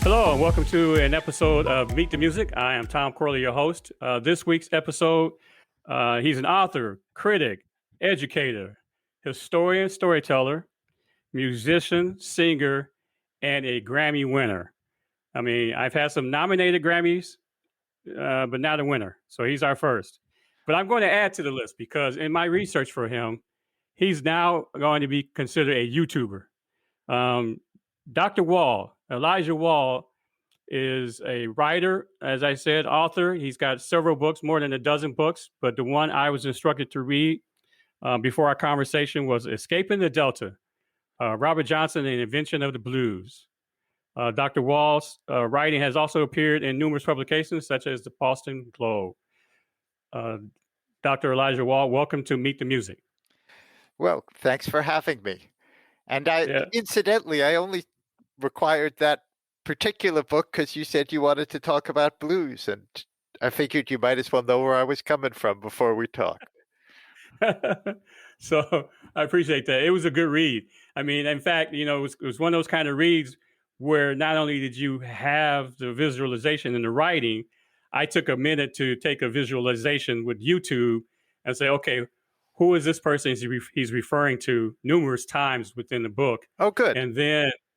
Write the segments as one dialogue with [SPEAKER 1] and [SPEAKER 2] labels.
[SPEAKER 1] Hello and welcome to an episode of Meet the Music. I am Tom Corley, your host. This week's episode, he's an author, critic, educator, historian, storyteller, musician, singer, and a Grammy winner. I mean, I've had some nominated Grammys, but not a winner. So he's our first. But I'm going to add to the list because in my research for him, he's now going to be considered a YouTuber. Dr. Wald, Elijah Wald, is a writer, as I said, author. He's got several books, more than a dozen books, but the one I was instructed to read before our conversation was Escaping the Delta, Robert Johnson and the Invention of the Blues. Dr. Wald's writing has also appeared in numerous publications, such as the Boston Globe. Dr. Elijah Wald, welcome to Meet the Music.
[SPEAKER 2] Well, thanks for having me. And incidentally, I only required that particular book because you said you wanted to talk about blues, and I figured you might as well know where I was coming from before we talk.
[SPEAKER 1] So I appreciate that. It was a good read. I mean, in fact, it was one of those kind of reads where not only did you have the visualization and the writing, I took a minute to take a visualization with YouTube and say, okay, who is this person he's referring to numerous times within the book?
[SPEAKER 2] Oh, good.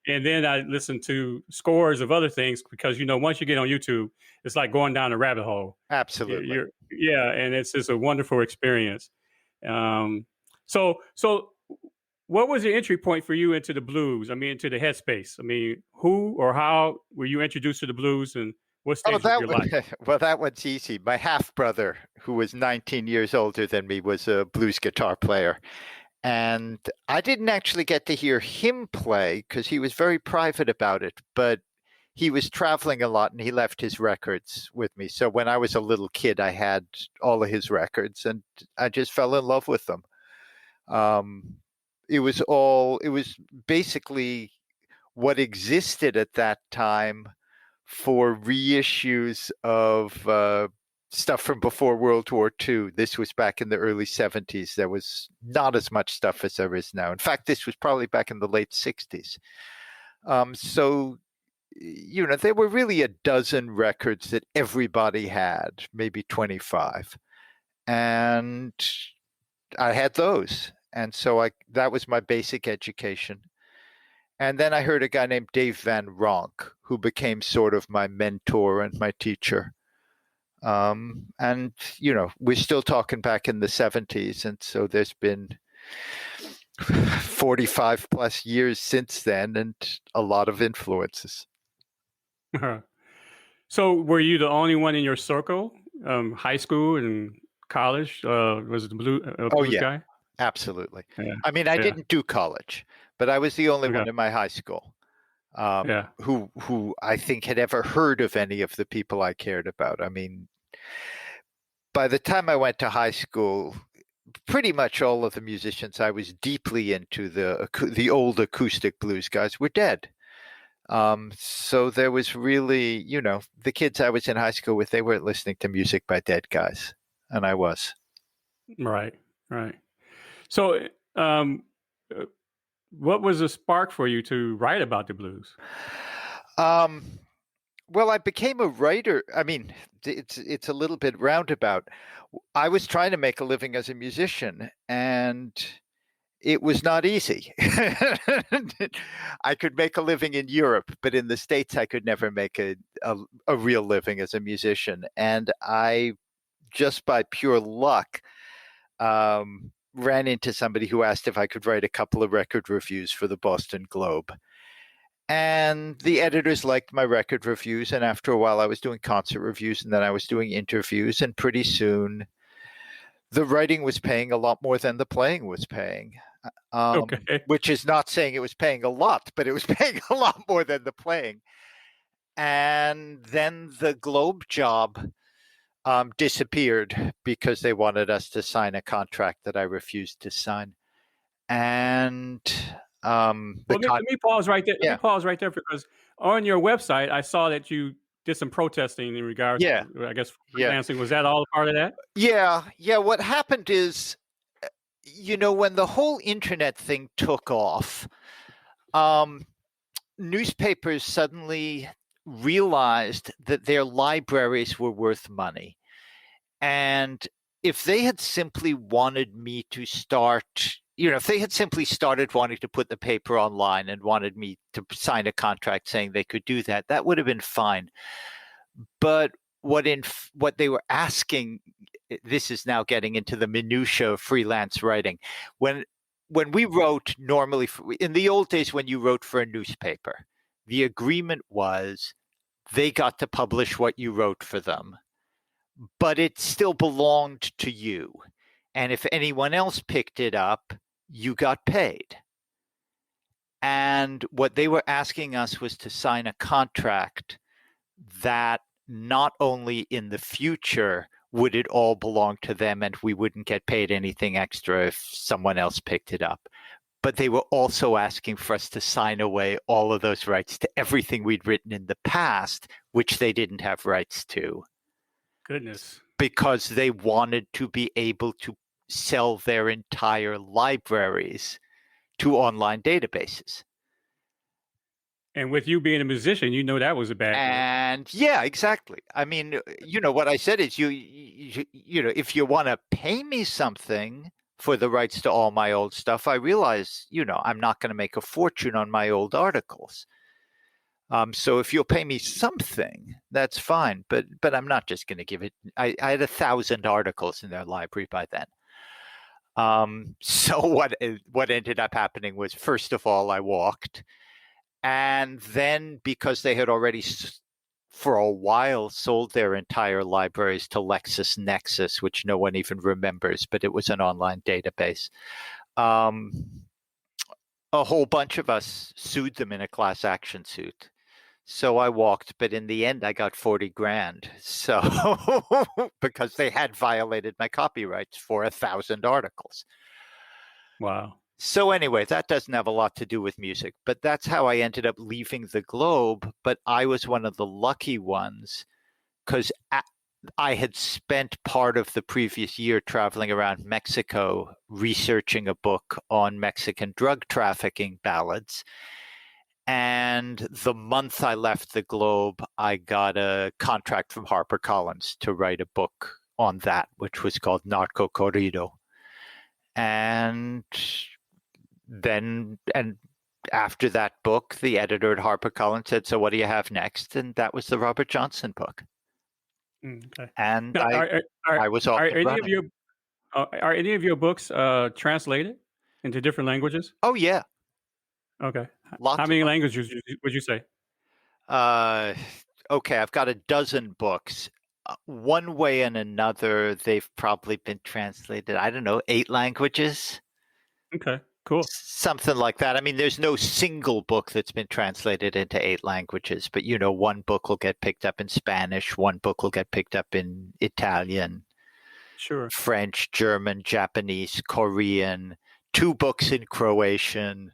[SPEAKER 1] And then I listened to scores of other things because, once you get on YouTube, it's like going down a rabbit hole.
[SPEAKER 2] Absolutely.
[SPEAKER 1] And it's just a wonderful experience. So what was the entry point for you into the blues? I mean, into the headspace? I mean, who or how were you introduced to the blues, and what stage of your life?
[SPEAKER 2] Well, that one's easy. My half-brother, who was 19 years older than me, was a blues guitar player. And I didn't actually get to hear him play because he was very private about it, but he was traveling a lot and he left his records with me. So when I was a little kid, I had all of his records and I just fell in love with them. It was basically what existed at that time for reissues of stuff from before World War II. This was back in the early 70s. There was not as much stuff as there is now. In fact, this was probably back in the late 60s. So, there were really a dozen records that everybody had, maybe 25. And I had those. And so that was my basic education. And then I heard a guy named Dave Van Ronk, who became sort of my mentor and my teacher. And, we're still talking back in the 70s. And so there's been 45 plus years since then and a lot of influences.
[SPEAKER 1] So were you the only one in your circle, high school and college? Was it the blues guy?
[SPEAKER 2] Absolutely. Yeah. I mean, I didn't do college, but I was the only one in my high school. Who I think had ever heard of any of the people I cared about. I mean, by the time I went to high school, pretty much all of the musicians I was deeply into, the old acoustic blues guys, were dead. So there was really, the kids I was in high school with, they weren't listening to music by dead guys, and I was.
[SPEAKER 1] Right. So, what was the spark for you to write about the blues?
[SPEAKER 2] Well, I became a writer. I mean, it's a little bit roundabout. I was trying to make a living as a musician, and it was not easy. I could make a living in Europe, but in the States, I could never make a real living as a musician. And I, just by pure luck, ran into somebody who asked if I could write a couple of record reviews for the Boston Globe. And the editors liked my record reviews. And after a while, I was doing concert reviews, and then I was doing interviews. And pretty soon, the writing was paying a lot more than the playing was paying. Which is not saying it was paying a lot, but it was paying a lot more than the playing. And then the Globe job disappeared because they wanted us to sign a contract that I refused to sign. And
[SPEAKER 1] let me pause right there. Let me pause right there because on your website, I saw that you did some protesting in regards to, I guess, freelancing. Was that all a part of that?
[SPEAKER 2] Yeah. What happened is, when the whole internet thing took off, newspapers suddenly realized that their libraries were worth money. And if they had simply wanted me to start, if they had simply started wanting to put the paper online and wanted me to sign a contract saying they could do that, that would have been fine. But what they were asking, this is now getting into the minutia of freelance writing. When we wrote normally, in the old days when you wrote for a newspaper, the agreement was they got to publish what you wrote for them, but it still belonged to you. And if anyone else picked it up, you got paid. And what they were asking us was to sign a contract that not only in the future would it all belong to them and we wouldn't get paid anything extra if someone else picked it up, but they were also asking for us to sign away all of those rights to everything we'd written in the past, which they didn't have rights to.
[SPEAKER 1] Goodness.
[SPEAKER 2] Because they wanted to be able to sell their entire libraries to online databases.
[SPEAKER 1] And with you being a musician, that was a bad deal.
[SPEAKER 2] And yeah, exactly. I mean, what I said is if you want to pay me something for the rights to all my old stuff, I realize, I'm not going to make a fortune on my old articles. So if you'll pay me something, that's fine. But I'm not just going to give it. I had 1,000 articles in their library by then. So what ended up happening was, first of all, I walked. And then because they had already for a while sold their entire libraries to LexisNexis, which no one even remembers, but it was an online database. A whole bunch of us sued them in a class action suit. So I walked, but in the end, I got $40,000. So because they had violated my copyrights for 1,000 articles.
[SPEAKER 1] Wow.
[SPEAKER 2] So anyway, that doesn't have a lot to do with music, but that's how I ended up leaving the globe. But I was one of the lucky ones because I had spent part of the previous year traveling around Mexico researching a book on Mexican drug trafficking ballads. And the month I left the globe, I got a contract from HarperCollins to write a book on that, which was called Narco Corrido. And after that book, the editor at HarperCollins said, "So what do you have next?" And that was the Robert Johnson book.
[SPEAKER 1] Okay.
[SPEAKER 2] And
[SPEAKER 1] Now,
[SPEAKER 2] I was off and running.
[SPEAKER 1] Are any of your books translated into different languages?
[SPEAKER 2] Oh, yeah.
[SPEAKER 1] Okay.
[SPEAKER 2] Lots
[SPEAKER 1] How many languages would you say?
[SPEAKER 2] Okay, I've got a dozen books. One way and another, they've probably been translated, I don't know, 8 languages.
[SPEAKER 1] Okay, cool.
[SPEAKER 2] Something like that. I mean, there's no single book that's been translated into 8 languages, but one book will get picked up in Spanish, one book will get picked up in Italian,
[SPEAKER 1] sure,
[SPEAKER 2] French, German, Japanese, Korean, 2 books in Croatian.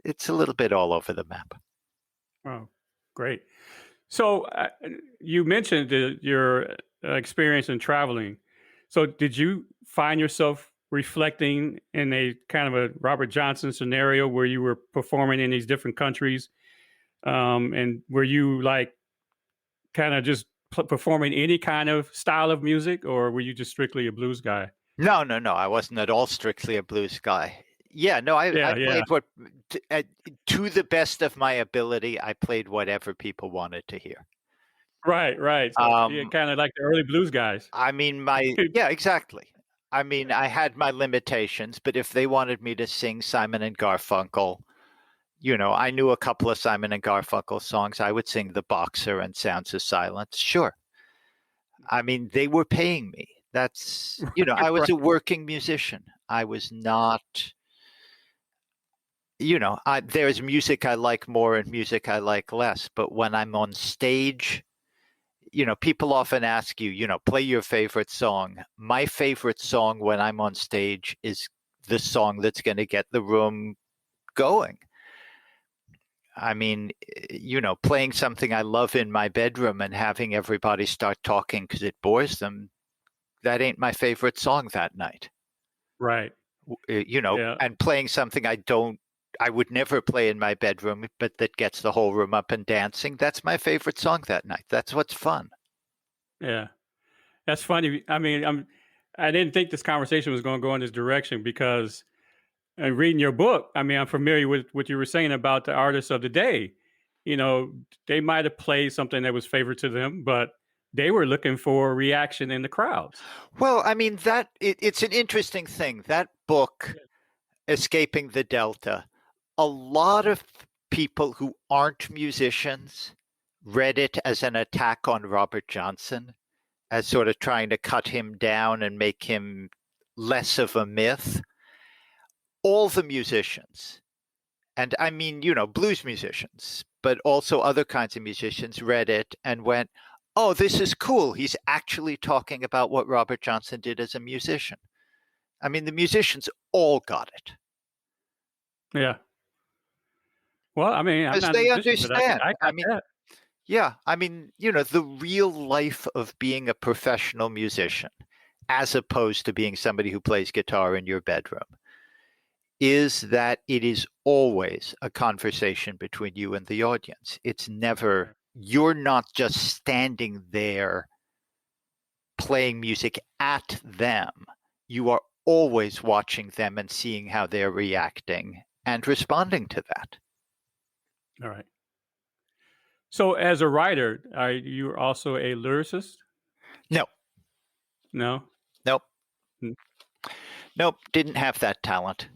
[SPEAKER 2] It's a little bit all over the map.
[SPEAKER 1] Oh, great. So you mentioned your experience in traveling. So did you find yourself reflecting in a kind of a Robert Johnson scenario where you were performing in these different countries? And were you like kind of just performing any kind of style of music, or were you just strictly a blues guy?
[SPEAKER 2] No. I wasn't at all strictly a blues guy. Yeah, no, I played to the best of my ability. I played whatever people wanted to hear.
[SPEAKER 1] Right. So kind of like the early blues guys.
[SPEAKER 2] I mean, yeah, exactly. I mean, I had my limitations, but if they wanted me to sing Simon and Garfunkel, I knew a couple of Simon and Garfunkel songs. I would sing The Boxer and Sounds of Silence. Sure. I mean, they were paying me. That's, I was a working musician. I was not, there's music I like more and music I like less. But when I'm on stage, people often ask you, play your favorite song. My favorite song when I'm on stage is the song that's going to get the room going. I mean, playing something I love in my bedroom and having everybody start talking because it bores them, that ain't my favorite song that night.
[SPEAKER 1] Right.
[SPEAKER 2] And playing something I I would never play in my bedroom, but that gets the whole room up and dancing. That's my favorite song that night. That's what's fun.
[SPEAKER 1] Yeah, that's funny. I mean, I didn't think this conversation was going to go in this direction because, and reading your book, I mean, I'm familiar with what you were saying about the artists of the day. You know, they might have played something that was favorite to them, but they were looking for a reaction in the crowds.
[SPEAKER 2] Well, I mean, it's an interesting thing. That book, Escaping the Delta, a lot of people who aren't musicians read it as an attack on Robert Johnson, as sort of trying to cut him down and make him less of a myth. All the musicians, and I mean, blues musicians, but also other kinds of musicians read it and went, oh, this is cool. He's actually talking about what Robert Johnson did as a musician. I mean, the musicians all got it.
[SPEAKER 1] Yeah. Well, I mean, I'm
[SPEAKER 2] because
[SPEAKER 1] not
[SPEAKER 2] they
[SPEAKER 1] a musician, but
[SPEAKER 2] understand.
[SPEAKER 1] I got that.
[SPEAKER 2] Yeah, I mean, the real life of being a professional musician, as opposed to being somebody who plays guitar in your bedroom, is that it is always a conversation between you and the audience. It's never, you're not just standing there playing music at them. You are always watching them and seeing how they're reacting and responding to that.
[SPEAKER 1] All right. So, as a writer, are you also a lyricist?
[SPEAKER 2] No.
[SPEAKER 1] No.
[SPEAKER 2] Nope.
[SPEAKER 1] Mm.
[SPEAKER 2] Nope. Didn't have that talent.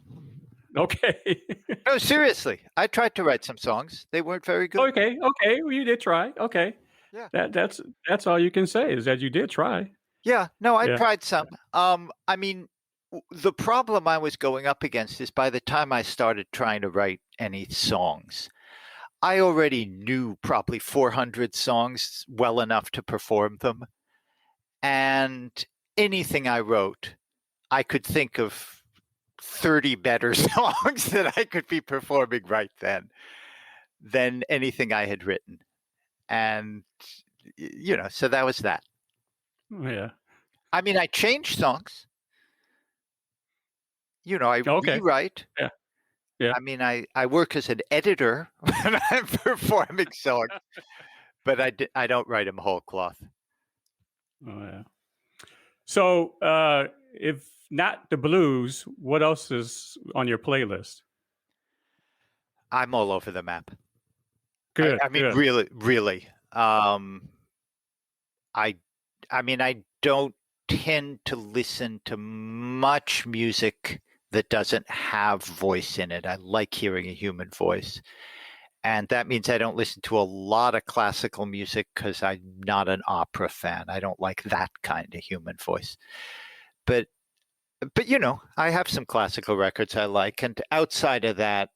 [SPEAKER 1] Okay.
[SPEAKER 2] No, seriously. I tried to write some songs. They weren't very good.
[SPEAKER 1] Okay. Well, you did try. Okay.
[SPEAKER 2] Yeah.
[SPEAKER 1] That's all you can say is that you did try.
[SPEAKER 2] Yeah. No, I
[SPEAKER 1] Yeah.
[SPEAKER 2] tried some. I mean, the problem I was going up against is by the time I started trying to write any songs, I already knew probably 400 songs well enough to perform them. And anything I wrote, I could think of 30 better songs that I could be performing right then than anything I had written. And, so that was that.
[SPEAKER 1] Yeah.
[SPEAKER 2] I mean, I changed songs. I rewrite.
[SPEAKER 1] Yeah. Yeah.
[SPEAKER 2] I mean, I work as an editor when I'm performing songs, but I don't write them whole cloth.
[SPEAKER 1] Oh, yeah. So, if not the blues, what else is on your playlist?
[SPEAKER 2] I'm all over the map.
[SPEAKER 1] Good.
[SPEAKER 2] I mean,
[SPEAKER 1] good.
[SPEAKER 2] really. I mean, I don't tend to listen to much music that doesn't have voice in it. I like hearing a human voice. And that means I don't listen to a lot of classical music because I'm not an opera fan. I don't like that kind of human voice. But I have some classical records I like. And outside of that,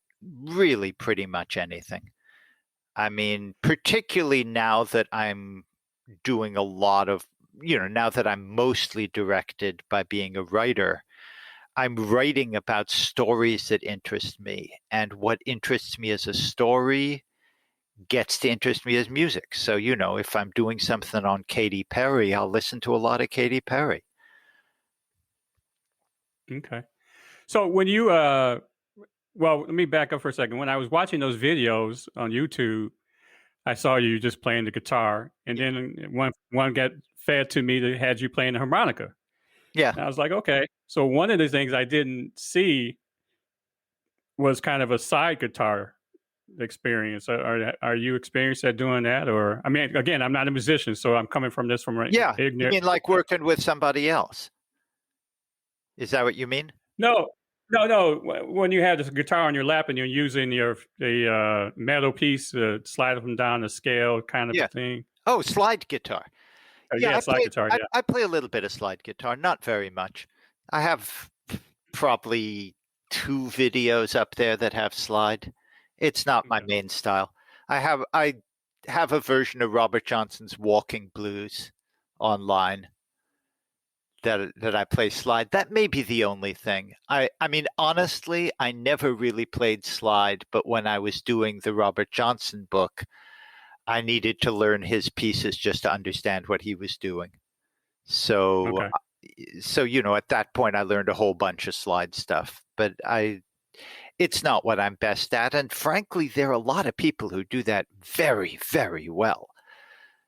[SPEAKER 2] really pretty much anything. I mean, particularly now that I'm doing a lot of, now that I'm mostly directed by being a writer, I'm writing about stories that interest me. And what interests me as a story gets to interest me as music. So, if I'm doing something on Katy Perry, I'll listen to a lot of Katy Perry.
[SPEAKER 1] Okay. So when you well, let me back up for a second. When I was watching those videos on YouTube, I saw you just playing the guitar, and then one got fed to me that had you playing the harmonica.
[SPEAKER 2] Yeah.
[SPEAKER 1] And I was like, okay. So one of the things I didn't see was kind of a side guitar experience. Are you experienced at doing that? Or, I mean, again, I'm not a musician, so I'm coming from this from
[SPEAKER 2] Yeah.
[SPEAKER 1] ignorant.
[SPEAKER 2] You mean like working with somebody else? Is that what you mean?
[SPEAKER 1] No. When you have this guitar on your lap and you're using the metal piece to slide them down the scale kind of thing.
[SPEAKER 2] Oh, slide guitar.
[SPEAKER 1] Slide guitar. Yeah.
[SPEAKER 2] I play a little bit of slide guitar, not very much. I have probably 2 videos up there that have slide. It's not my main style. I have a version of Robert Johnson's Walking Blues online that I play slide. That may be the only thing. I mean, honestly, I never really played slide, but when I was doing the Robert Johnson book, I needed to learn his pieces just to understand what he was doing. So, at that point, I learned a whole bunch of slide stuff. But It's not what I'm best at. And frankly, there are a lot of people who do that very, very well.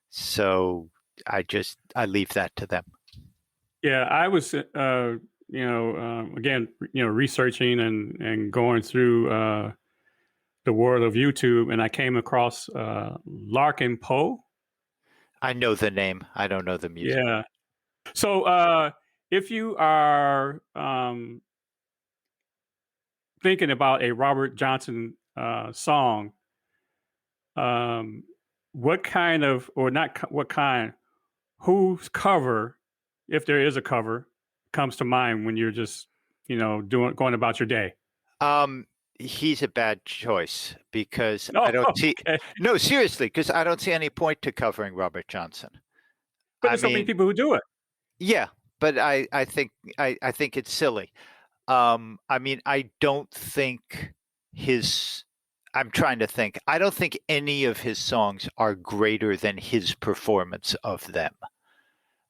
[SPEAKER 2] So I leave that to them.
[SPEAKER 1] Yeah, I was, again, researching and going through the world of YouTube, and I came across Larkin Poe.
[SPEAKER 2] I know the name. I don't know the music.
[SPEAKER 1] Yeah. So if you are thinking about a Robert Johnson song, what kind of, or not what kind, whose cover, if there is a cover, comes to mind when you're just, going about your day?
[SPEAKER 2] He's a bad choice because
[SPEAKER 1] No,
[SPEAKER 2] I don't see.
[SPEAKER 1] okay.
[SPEAKER 2] No, seriously, because I don't see any point to covering Robert Johnson.
[SPEAKER 1] But
[SPEAKER 2] I
[SPEAKER 1] there's so many
[SPEAKER 2] mean,
[SPEAKER 1] people who do it.
[SPEAKER 2] yeah, but I think I think it's silly. I mean, I don't think his. I'm trying to think. I don't think any of his songs are greater than his performance of them.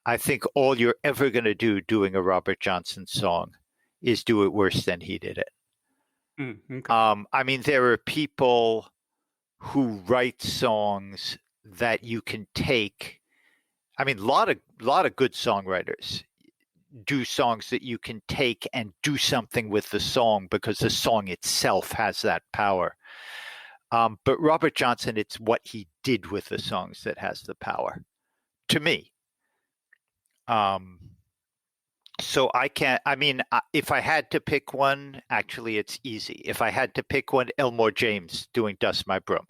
[SPEAKER 2] I think all you're ever going to do doing a Robert Johnson song is do it worse than he did it.
[SPEAKER 1] Okay.
[SPEAKER 2] I mean, there are people who write songs that you can take. I mean, a lot of good songwriters do songs that you can take and do something with the song because the song itself has that power. But Robert Johnson, it's what he did with the songs that has the power, to me. So I can't. I mean, if I had to pick one, actually, it's easy. If I had to pick one, Elmore James doing "Dust My Broom,"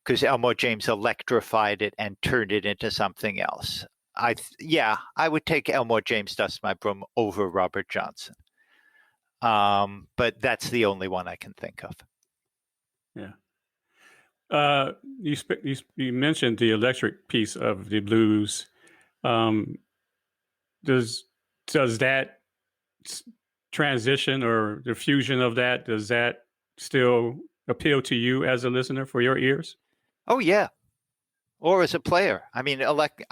[SPEAKER 2] because Elmore James electrified it and turned it into something else. I would take Elmore James "Dust My Broom" over Robert Johnson. But that's the only one I can think of.
[SPEAKER 1] Yeah. You mentioned the electric piece of the blues. Does that transition or the fusion of that, does that still appeal to you as a listener for your ears?
[SPEAKER 2] Oh yeah, or as a player. I mean, I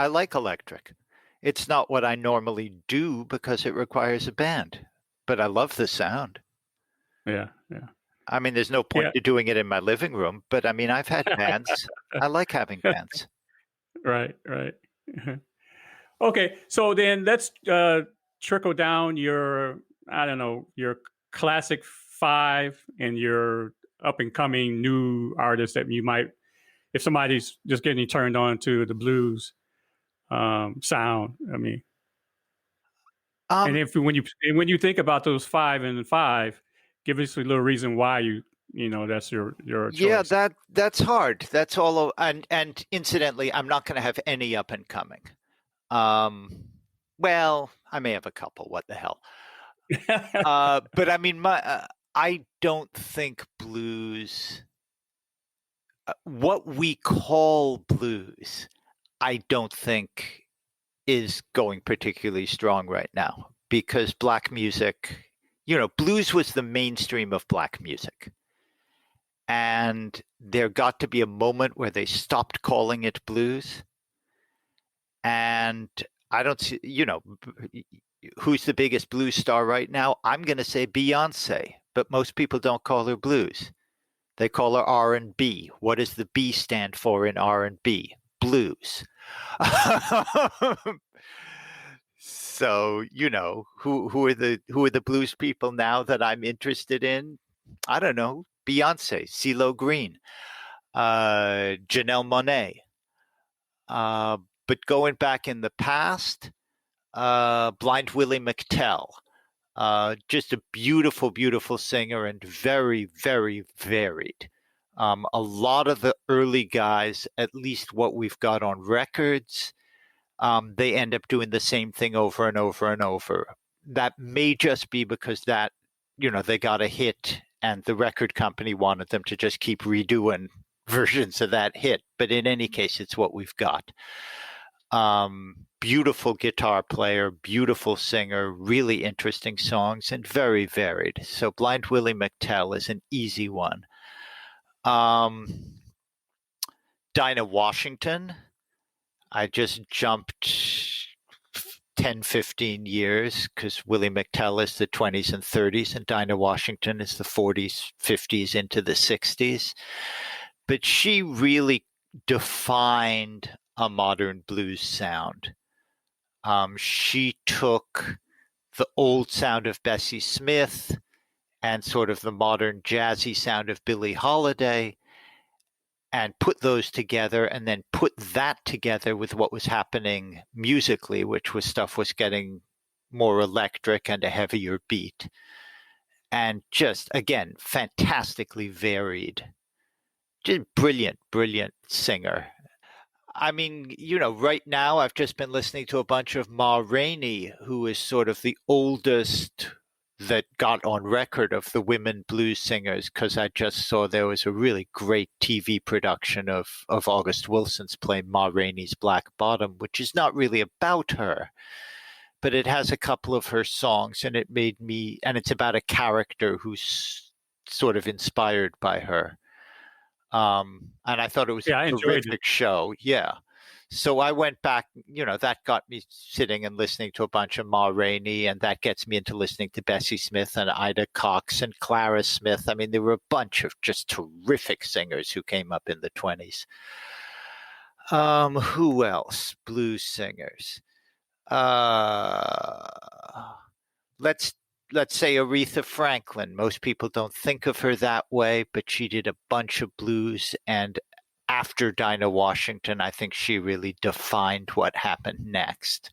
[SPEAKER 2] like electric. It's not what I normally do because it requires a band, but I love the sound.
[SPEAKER 1] Yeah, yeah.
[SPEAKER 2] I mean, there's no point
[SPEAKER 1] Yeah.
[SPEAKER 2] to doing it in my living room, but I mean, I've had bands. I like having bands.
[SPEAKER 1] Right, right. Okay, so then let's trickle down your, I don't know, your classic five and your up and coming new artists that you might, if somebody's just getting turned on to the blues sound. I mean, and
[SPEAKER 2] Um,
[SPEAKER 1] if when you think about those five and five, give us a little reason why that's your
[SPEAKER 2] yeah,
[SPEAKER 1] choice.
[SPEAKER 2] that's hard. That's all. And incidentally, I'm not going to have any up and coming. Um, well, I may have a couple. What the hell? But I mean, I don't think blues. What we call blues, I don't think is going particularly strong right now because black music, blues was the mainstream of black music. And there got to be a moment where they stopped calling it blues. And I don't see, who's the biggest blues star right now? I'm going to say Beyonce, but most people don't call her blues. They call her R&B. What does the B stand for in R&B? Blues. So, who are the blues people now that I'm interested in? I don't know. Beyonce, CeeLo Green, Janelle Monáe. But going back in the past, Blind Willie McTell. Just a beautiful, beautiful singer and very, very varied. A lot of the early guys, at least what we've got on records, they end up doing the same thing over and over and over. That may just be because they got a hit and the record company wanted them to just keep redoing versions of that hit. But in any case, it's what we've got. Beautiful guitar player, beautiful singer, really interesting songs, and very varied. So Blind Willie McTell is an easy one. Dinah Washington, I just jumped 10, 15 years, because Willie McTell is the 20s and 30s, and Dinah Washington is the 40s, 50s into the 60s. But she really defined a modern blues sound. She took the old sound of Bessie Smith and sort of the modern jazzy sound of Billie Holiday and put those together, and then put that together with what was happening musically, which was stuff was getting more electric and a heavier beat. And just, again, fantastically varied. Just brilliant, brilliant singer. I mean, right now I've just been listening to a bunch of Ma Rainey, who is sort of the oldest that got on record of the women blues singers, because I just saw there was a really great TV production of August Wilson's play Ma Rainey's Black Bottom, which is not really about her, but it has a couple of her songs, and it's about a character who's sort of inspired by her. And I thought it was
[SPEAKER 1] I
[SPEAKER 2] a
[SPEAKER 1] enjoyed
[SPEAKER 2] terrific show. Yeah. So I went back, that got me sitting and listening to a bunch of Ma Rainey, and that gets me into listening to Bessie Smith and Ida Cox and Clara Smith. I mean, there were a bunch of just terrific singers who came up in the 20s. Who else? Blues singers. Let's say Aretha Franklin. Most people don't think of her that way, but she did a bunch of blues, and after Dinah Washington, I think she really defined what happened next.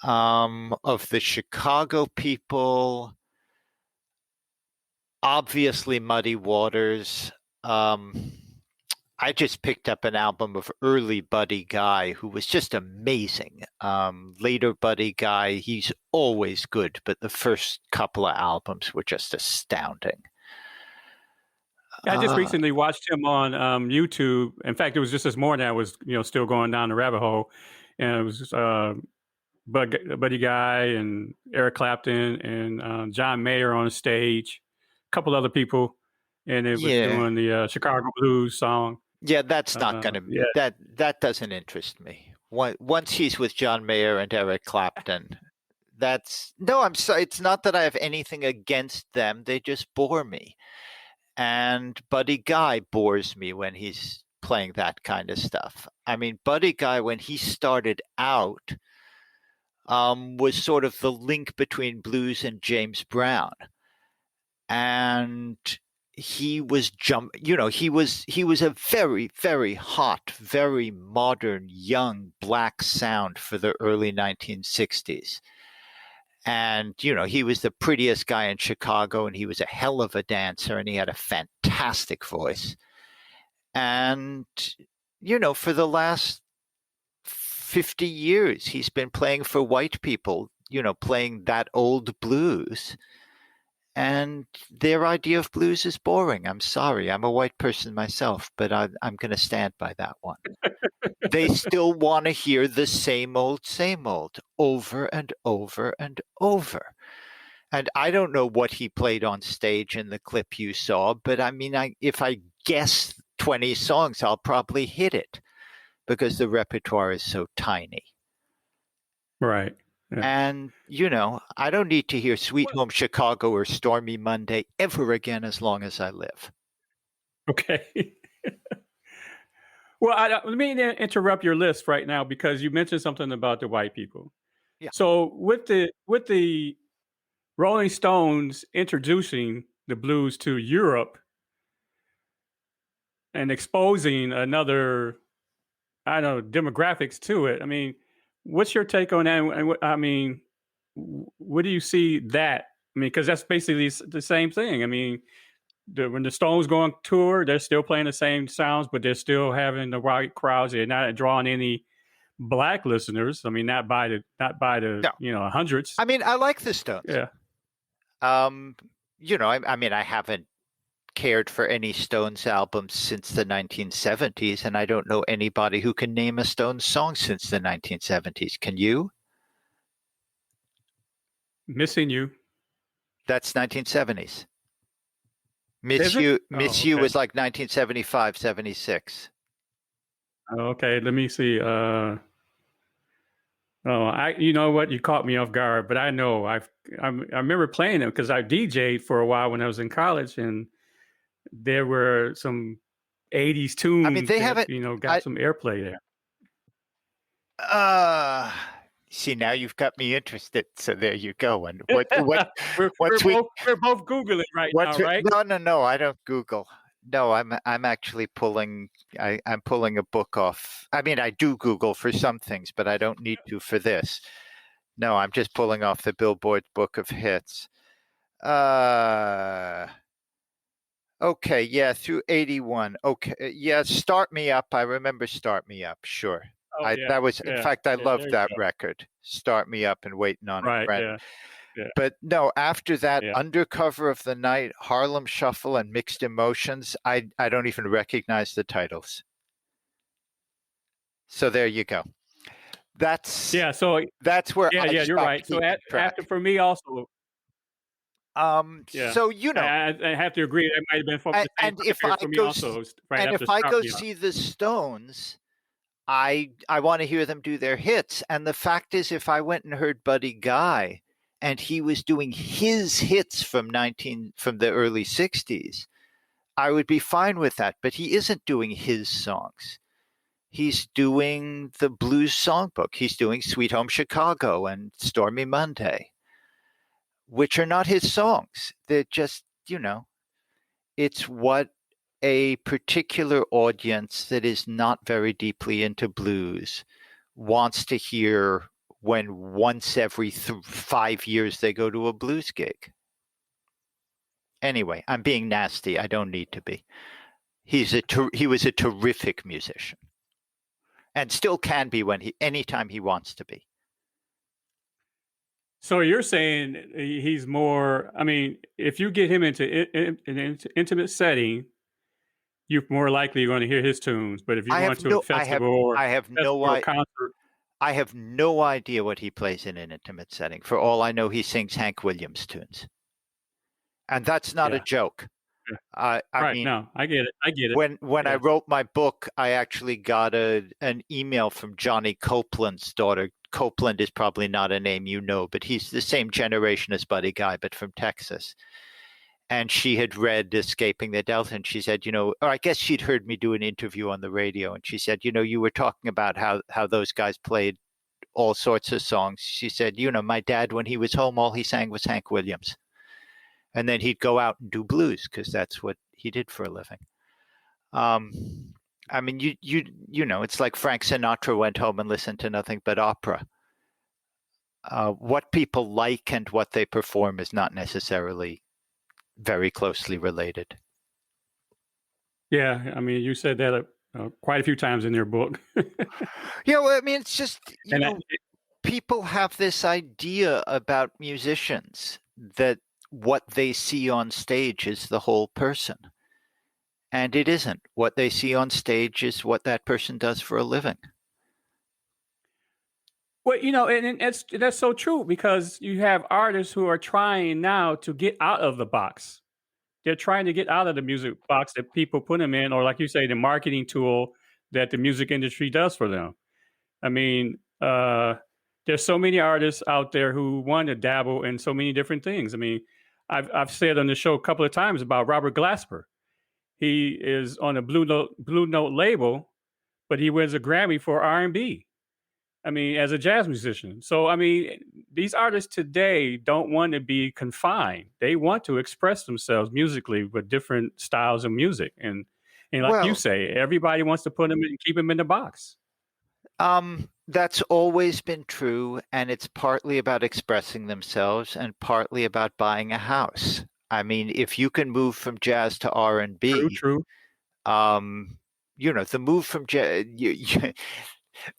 [SPEAKER 2] Of the Chicago people, obviously Muddy Waters. I just picked up an album of early Buddy Guy, who was just amazing. Later Buddy Guy, he's always good, but the first couple of albums were just astounding.
[SPEAKER 1] I just recently watched him on YouTube. In fact, it was just this morning. I was, still going down the rabbit hole, and it was Buddy Guy and Eric Clapton and John Mayer on stage, a couple other people, and it was doing the Chicago Blues song.
[SPEAKER 2] Yeah, that's not going to that doesn't interest me. Once he's with John Mayer and Eric Clapton, I'm sorry. It's not that I have anything against them. They just bore me. And Buddy Guy bores me when he's playing that kind of stuff. I mean, Buddy Guy, when he started out, was sort of the link between blues and James Brown. And he was he was a very, very hot, very modern, young black sound for the early 1960s. And, he was the prettiest guy in Chicago, and he was a hell of a dancer, and he had a fantastic voice. And, for the last 50 years, he's been playing for white people, playing that old blues. And their idea of blues is boring. I'm sorry. I'm a white person myself, but I'm going to stand by that one. They still want to hear the same old, over and over and over. And I don't know what he played on stage in the clip you saw, but I mean, if I guess 20 songs, I'll probably hit it because the repertoire is so tiny.
[SPEAKER 1] Right. Yeah.
[SPEAKER 2] And, I don't need to hear Sweet Home Chicago or Stormy Monday ever again as long as I live.
[SPEAKER 1] Okay. Well, let me interrupt your list right now because you mentioned something about the white people.
[SPEAKER 2] Yeah.
[SPEAKER 1] So with the Rolling Stones introducing the blues to Europe and exposing another, demographics to it. I mean, what's your take on that? And I mean, what do you see that? I mean, because that's basically the same thing. I mean, when the Stones go on tour, they're still playing the same sounds, but they're still having the white crowds. They're not drawing any black listeners. I mean, not by the hundreds.
[SPEAKER 2] I mean, I like the Stones.
[SPEAKER 1] Yeah.
[SPEAKER 2] I mean, I haven't cared for any Stones albums since the 1970s, and I don't know anybody who can name a Stones song since the 1970s. Can you?
[SPEAKER 1] Missing You.
[SPEAKER 2] That's 1970s. Miss You was like 1975, 76.
[SPEAKER 1] Okay, let me see. Oh, you know what? You caught me off guard, but I know I remember playing them because I DJ'd for a while when I was in college, and there were some '80s
[SPEAKER 2] I mean,
[SPEAKER 1] tunes
[SPEAKER 2] they
[SPEAKER 1] that
[SPEAKER 2] haven't.
[SPEAKER 1] got some airplay there.
[SPEAKER 2] Uh, See, now you've got me interested. So there you go. And
[SPEAKER 1] we're
[SPEAKER 2] once we
[SPEAKER 1] we're both googling right now, right?
[SPEAKER 2] no, I don't Google. No, I'm actually pulling. I'm pulling a book off. I mean, I do Google for some things, but I don't need to for this. No, I'm just pulling off the Billboard Book of Hits. Okay, yeah, through 81. Okay, yeah, Start Me Up. I remember Start Me Up, sure.
[SPEAKER 1] Oh yeah,
[SPEAKER 2] That was, in fact, I
[SPEAKER 1] yeah.
[SPEAKER 2] loved
[SPEAKER 1] There you
[SPEAKER 2] that
[SPEAKER 1] go.
[SPEAKER 2] record, Start Me Up and Waiting on a
[SPEAKER 1] Right,
[SPEAKER 2] Friend.
[SPEAKER 1] yeah,
[SPEAKER 2] But no, after that,
[SPEAKER 1] yeah.
[SPEAKER 2] Undercover of the Night, Harlem Shuffle, and Mixed Emotions, I don't even recognize the titles. So there you go. That's
[SPEAKER 1] Yeah, so
[SPEAKER 2] that's where I
[SPEAKER 1] you're
[SPEAKER 2] stopped
[SPEAKER 1] right. So
[SPEAKER 2] keeping track.
[SPEAKER 1] after for me also, yeah.
[SPEAKER 2] So
[SPEAKER 1] I have to agree. That might have been from the same
[SPEAKER 2] and
[SPEAKER 1] time
[SPEAKER 2] if I
[SPEAKER 1] period for me
[SPEAKER 2] go
[SPEAKER 1] also. Right
[SPEAKER 2] and
[SPEAKER 1] after
[SPEAKER 2] if I
[SPEAKER 1] Start
[SPEAKER 2] go
[SPEAKER 1] Me Up.
[SPEAKER 2] see the Stones, I want to hear them do their hits. And the fact is, if I went and heard Buddy Guy, and he was doing his hits from the early '60s, I would be fine with that. But he isn't doing his songs. He's doing the blues songbook. He's doing Sweet Home Chicago and Stormy Monday, which are not his songs. They're just, it's what a particular audience that is not very deeply into blues wants to hear when once every 5 years they go to a blues gig. Anyway, I'm being nasty. I don't need to be. He was a terrific musician, and still can be anytime he wants to be.
[SPEAKER 1] So you're saying he's more? I mean, if you get him into an intimate setting, you're more likely going to hear his tunes. But if you go into a festival or concert,
[SPEAKER 2] I have no idea what he plays in an intimate setting. For all I know, he sings Hank Williams tunes, and that's not a joke.
[SPEAKER 1] I mean, no, I get it.
[SPEAKER 2] When I wrote my book, I actually got an email from Johnny Copeland's daughter. Copeland is probably not a name you know, but he's the same generation as Buddy Guy, but from Texas. And she had read Escaping the Delta, and she said, or I guess she'd heard me do an interview on the radio, and she said, you were talking about how those guys played all sorts of songs. She said, my dad, when he was home, all he sang was Hank Williams. And then he'd go out and do blues because that's what he did for a living. I mean, it's like Frank Sinatra went home and listened to nothing but opera. What people like and what they perform is not necessarily very closely related.
[SPEAKER 1] Yeah, I mean, you said that quite a few times in your book.
[SPEAKER 2] Well, I mean, it's just people have this idea about musicians that what they see on stage is the whole person. And it isn't. What they see on stage is what that person does for a living.
[SPEAKER 1] Well, and that's so true because you have artists who are trying now to get out of the box. They're trying to get out of the music box that people put them in, or like you say, the marketing tool that the music industry does for them. I mean, there's so many artists out there who want to dabble in so many different things. I mean, I've said on the show a couple of times about Robert Glasper. He is on a Blue Note label, but he wins a Grammy for R&B. I mean, as a jazz musician. So, I mean, these artists today don't want to be confined. They want to express themselves musically with different styles of music. And like you say, everybody wants to put them in, keep them in the box.
[SPEAKER 2] That's always been true, and it's partly about expressing themselves and partly about buying a house. I mean, if you can move from jazz to R&B,
[SPEAKER 1] true.
[SPEAKER 2] The move from jazz,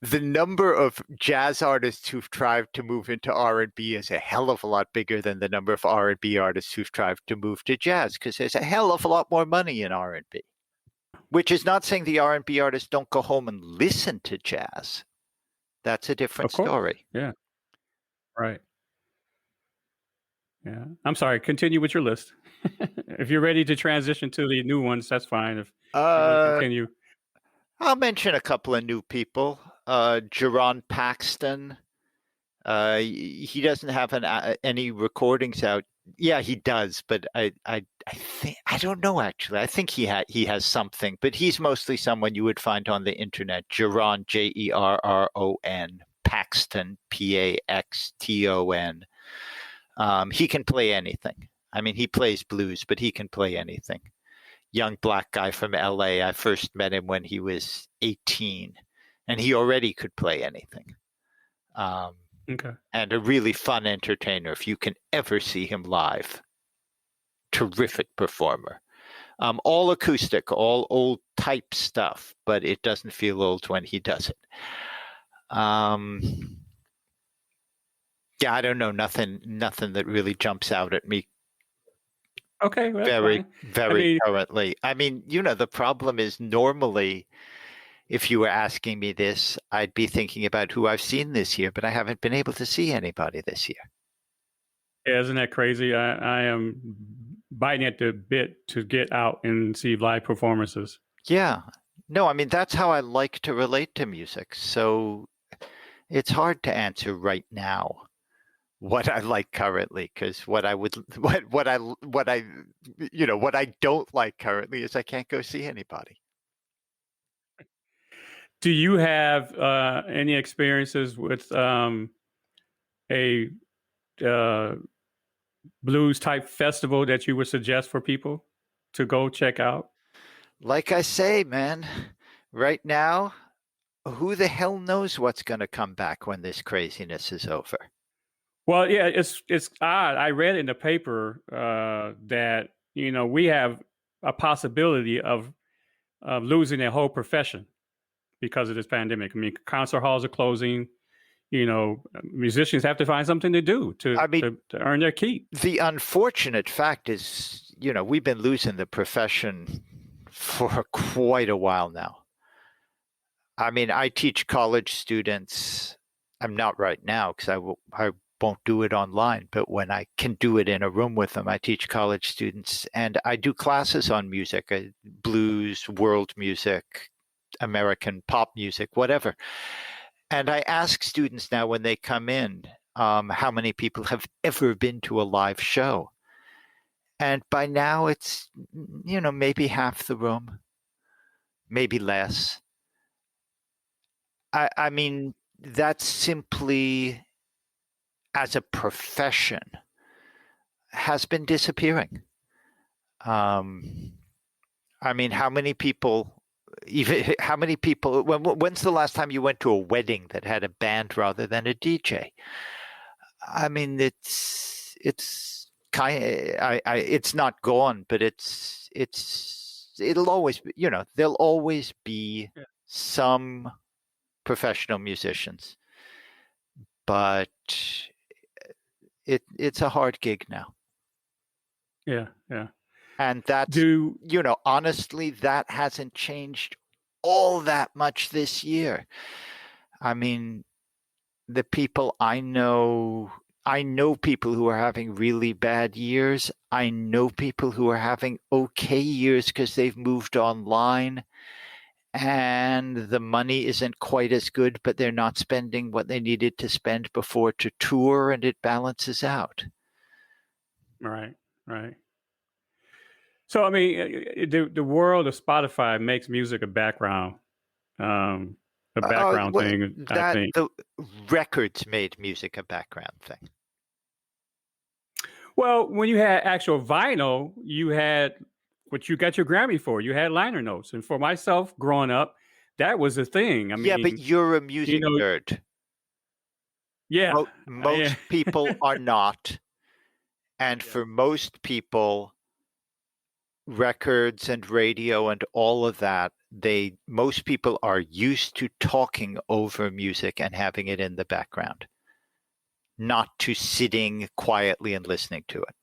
[SPEAKER 2] the number of jazz artists who've tried to move into R&B is a hell of a lot bigger than the number of R&B artists who've tried to move to jazz because there's a hell of a lot more money in R&B. Which is not saying the R&B artists don't go home and listen to jazz. That's a different story.
[SPEAKER 1] Yeah. Right. Yeah. I'm sorry. Continue with your list. If you're ready to transition to the new ones, that's fine. If you want to continue.
[SPEAKER 2] I'll mention a couple of new people. Jerron Paxton, He doesn't have any recordings out. Yeah, he does, but I think I don't know actually. I think he has something, but he's mostly someone you would find on the internet. Jeron, Jerron, Paxton, Paxton. He can play anything. I mean, he plays blues, but he can play anything. Young black guy from LA. I first met him when he was 18, and he already could play anything.
[SPEAKER 1] Okay.
[SPEAKER 2] And a really fun entertainer if you can ever see him live. Terrific performer. All acoustic, all old type stuff, but it doesn't feel old when he does it. Yeah, I don't know. Nothing that really jumps out at me.
[SPEAKER 1] Okay, well, that's fine.
[SPEAKER 2] Very currently. I mean, the problem is normally if you were asking me this, I'd be thinking about who I've seen this year, but I haven't been able to see anybody this year.
[SPEAKER 1] Yeah, isn't that crazy? I am biting at the bit to get out and see live performances.
[SPEAKER 2] Yeah. No, I mean, that's how I like to relate to music. So it's hard to answer right now what I like currently, because what I don't like currently is I can't go see anybody.
[SPEAKER 1] Do you have any experiences with a blues type festival that you would suggest for people to go check out?
[SPEAKER 2] Like I say, man, right now, who the hell knows what's going to come back when this craziness is over?
[SPEAKER 1] Well, yeah, it's odd. I read in the paper that we have a possibility of losing a whole profession because of this pandemic. I mean, concert halls are closing. Musicians have to find something to do to earn their keep.
[SPEAKER 2] The unfortunate fact is, we've been losing the profession for quite a while now. I mean, I teach college students. I'm not right now because I won't do it online, but when I can do it in a room with them, I teach college students, and I do classes on music, blues, world music, American pop music, whatever. And I ask students now when they come in, how many people have ever been to a live show? And by now it's, maybe half the room, maybe less. I mean, that's simply, as a profession, has been disappearing. I mean, how many people, when's the last time you went to a wedding that had a band rather than a DJ? I mean, it's not gone, but it'll always be, there'll always be some professional musicians, but it's a hard gig now.
[SPEAKER 1] Yeah.
[SPEAKER 2] And that's, honestly, that hasn't changed all that much this year. I mean, the people I know people who are having really bad years. I know people who are having okay years because they've moved online and the money isn't quite as good, but they're not spending what they needed to spend before to tour, and it balances out.
[SPEAKER 1] Right. So, I mean, the world of Spotify makes music a background thing. I think
[SPEAKER 2] the records made music a background thing.
[SPEAKER 1] Well, when you had actual vinyl, you had what you got your Grammy for. You had liner notes, and for myself, growing up, that was a thing. I mean,
[SPEAKER 2] yeah, but you're a music nerd.
[SPEAKER 1] Yeah,
[SPEAKER 2] most people are not, and for most people, records and radio and all of that, most people are used to talking over music and having it in the background, not to sitting quietly and listening to it.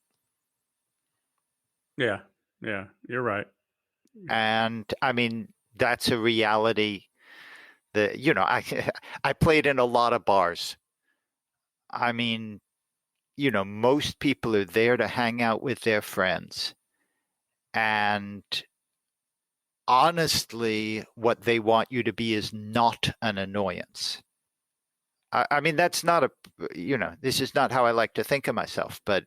[SPEAKER 1] Yeah, you're right.
[SPEAKER 2] And I mean, that's a reality that, I played in a lot of bars. I mean, most people are there to hang out with their friends. And honestly, what they want you to be is not an annoyance. I mean, that's not this is not how I like to think of myself, but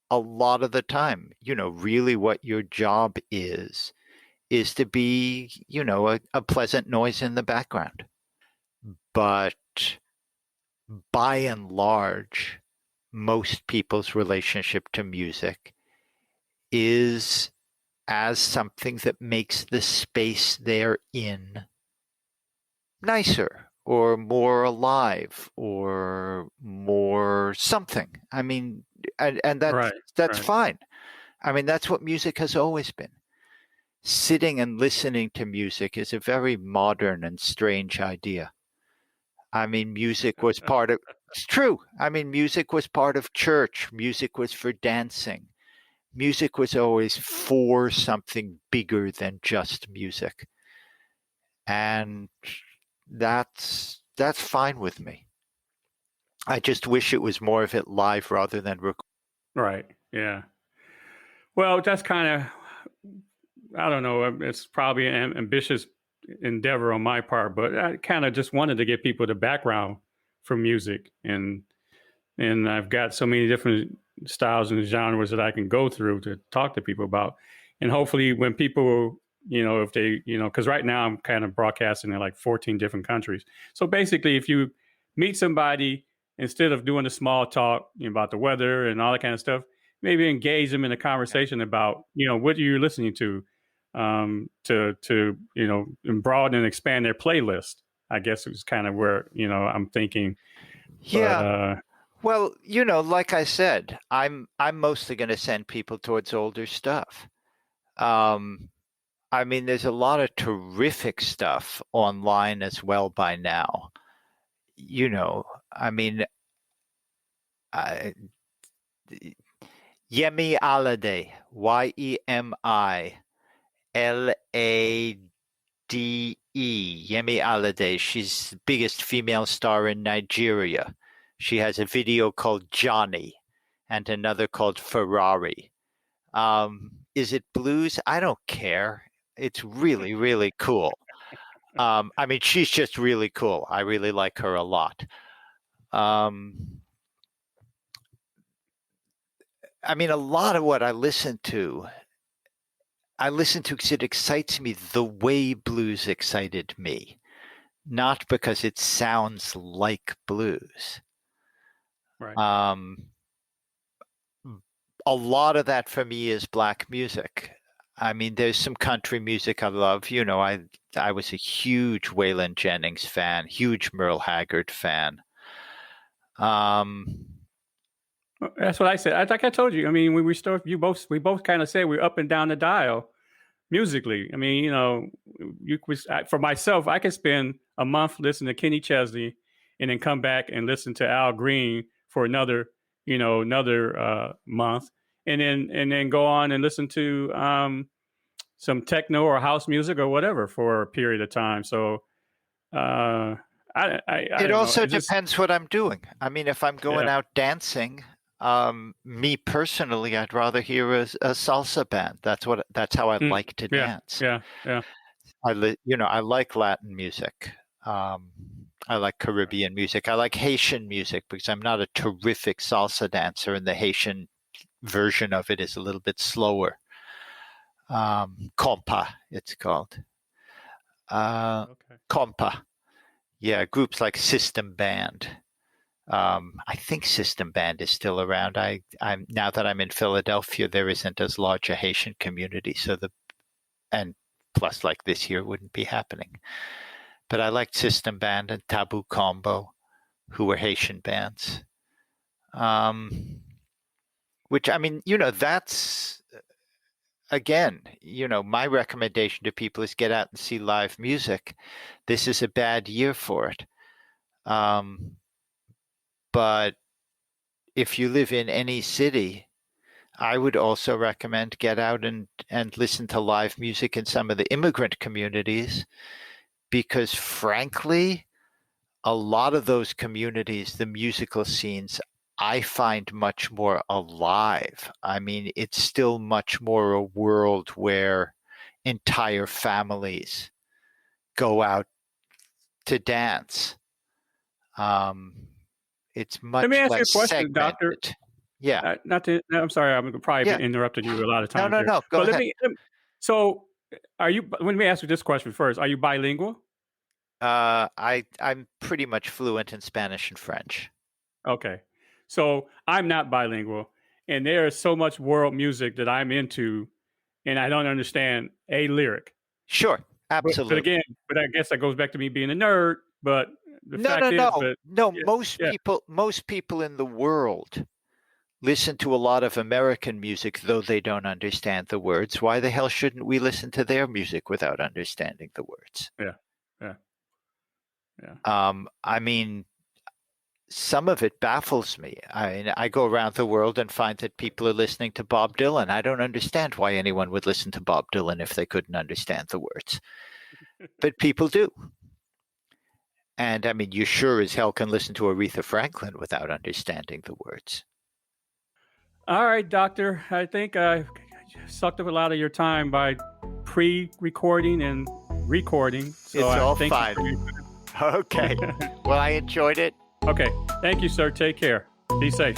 [SPEAKER 2] a lot of the time, really what your job is to be, a pleasant noise in the background. But by and large, most people's relationship to music is as something that makes the space they're in nicer or more alive or more something. I mean, and
[SPEAKER 1] Right.
[SPEAKER 2] that's
[SPEAKER 1] Right.
[SPEAKER 2] fine. I mean, that's what music has always been. Sitting and listening to music is a very modern and strange idea. I mean, music was part of, it's true. I mean, music was part of church. Music was for dancing. Music was always for something bigger than just music. And that's fine with me. I just wish it was more of it live rather than recorded.
[SPEAKER 1] Right. Yeah. Well, that's kind of, I don't know. It's probably an ambitious endeavor on my part, but I kind of just wanted to get people the background for music, and I've got so many different styles and genres that I can go through to talk to people about, and hopefully, when people, if they, because right now I'm kind of broadcasting in like 14 different countries. So basically, if you meet somebody, instead of doing the small talk about the weather and all that kind of stuff, maybe engage them in a conversation about, what you're listening to, and broaden and expand their playlist. I guess it was kind of where, I'm thinking, but
[SPEAKER 2] Yeah. Well, like I said, I'm mostly going to send people towards older stuff. I mean, there's a lot of terrific stuff online as well by now. I mean, I, Yemi Alade, Yemi Alade, Yemi Alade. She's the biggest female star in Nigeria. She has a video called Johnny and another called Ferrari. Is it blues? I don't care. It's really, really cool. I mean, she's just really cool. I really like her a lot. I mean, a lot of what I listen to because it excites me the way blues excited me, not because it sounds like blues.
[SPEAKER 1] right.
[SPEAKER 2] A lot of that for me is black music. I mean, there's some country music I love. I was a huge Waylon Jennings fan, huge Merle Haggard fan.
[SPEAKER 1] That's what I said. Like I told you. I mean, when we both kind of said we're up and down the dial musically. I mean, for myself, I could spend a month listening to Kenny Chesney, and then come back and listen to Al Green for another month, and then go on and listen to some techno or house music or whatever for a period of time. So I
[SPEAKER 2] It
[SPEAKER 1] don't know.
[SPEAKER 2] also depends what I'm doing. I mean, if I'm going
[SPEAKER 1] Yeah.
[SPEAKER 2] out dancing, me personally, I'd rather hear a salsa band. That's how I like to
[SPEAKER 1] Yeah.
[SPEAKER 2] dance.
[SPEAKER 1] Yeah. Yeah.
[SPEAKER 2] I like Latin music. I like Caribbean music. I like Haitian music because I'm not a terrific salsa dancer, and the Haitian version of it is a little bit slower. Compa, it's called.
[SPEAKER 1] Okay.
[SPEAKER 2] Compa. Yeah, groups like System Band. I think System Band is still around. I'm now that I'm in Philadelphia, there isn't as large a Haitian community, and plus, like this year, wouldn't be happening. But I liked System Band and Taboo Combo, who were Haitian bands. Which, I mean, that's again, my recommendation to people is get out and see live music. This is a bad year for it. But if you live in any city, I would also recommend get out and listen to live music in some of the immigrant communities, because frankly, a lot of those communities, the musical scenes, I find much more alive. I mean, it's still much more a world where entire families go out to dance. It's much
[SPEAKER 1] Let me ask you
[SPEAKER 2] less
[SPEAKER 1] a question, Doctor.
[SPEAKER 2] segmented. Yeah.
[SPEAKER 1] Not to. I'm sorry. I'm probably
[SPEAKER 2] Yeah.
[SPEAKER 1] interrupting you a lot of
[SPEAKER 2] No,
[SPEAKER 1] times
[SPEAKER 2] no,
[SPEAKER 1] here.
[SPEAKER 2] no. Go
[SPEAKER 1] But
[SPEAKER 2] ahead.
[SPEAKER 1] So, are you? Let me ask you this question first. Are you bilingual?
[SPEAKER 2] I'm pretty much fluent in Spanish and French.
[SPEAKER 1] Okay. So I'm not bilingual, and there is so much world music that I'm into, and I don't understand a lyric.
[SPEAKER 2] Sure,
[SPEAKER 1] But
[SPEAKER 2] absolutely.
[SPEAKER 1] again, I guess that goes back to me being a nerd. But the fact is,
[SPEAKER 2] No.
[SPEAKER 1] yeah.
[SPEAKER 2] Most people in the world listen to a lot of American music, though they don't understand the words. Why the hell shouldn't we listen to their music without understanding the words?
[SPEAKER 1] Yeah.
[SPEAKER 2] I mean, some of it baffles me. I go around the world and find that people are listening to Bob Dylan. I don't understand why anyone would listen to Bob Dylan if they couldn't understand the words. But people do. And I mean, you sure as hell can listen to Aretha Franklin without understanding the words.
[SPEAKER 1] All right, Doctor. I think I sucked up a lot of your time by pre-recording and recording. So
[SPEAKER 2] it's all
[SPEAKER 1] thank
[SPEAKER 2] fine.
[SPEAKER 1] You
[SPEAKER 2] okay. Well, I enjoyed it.
[SPEAKER 1] Okay. Thank you, sir. Take care. Be safe.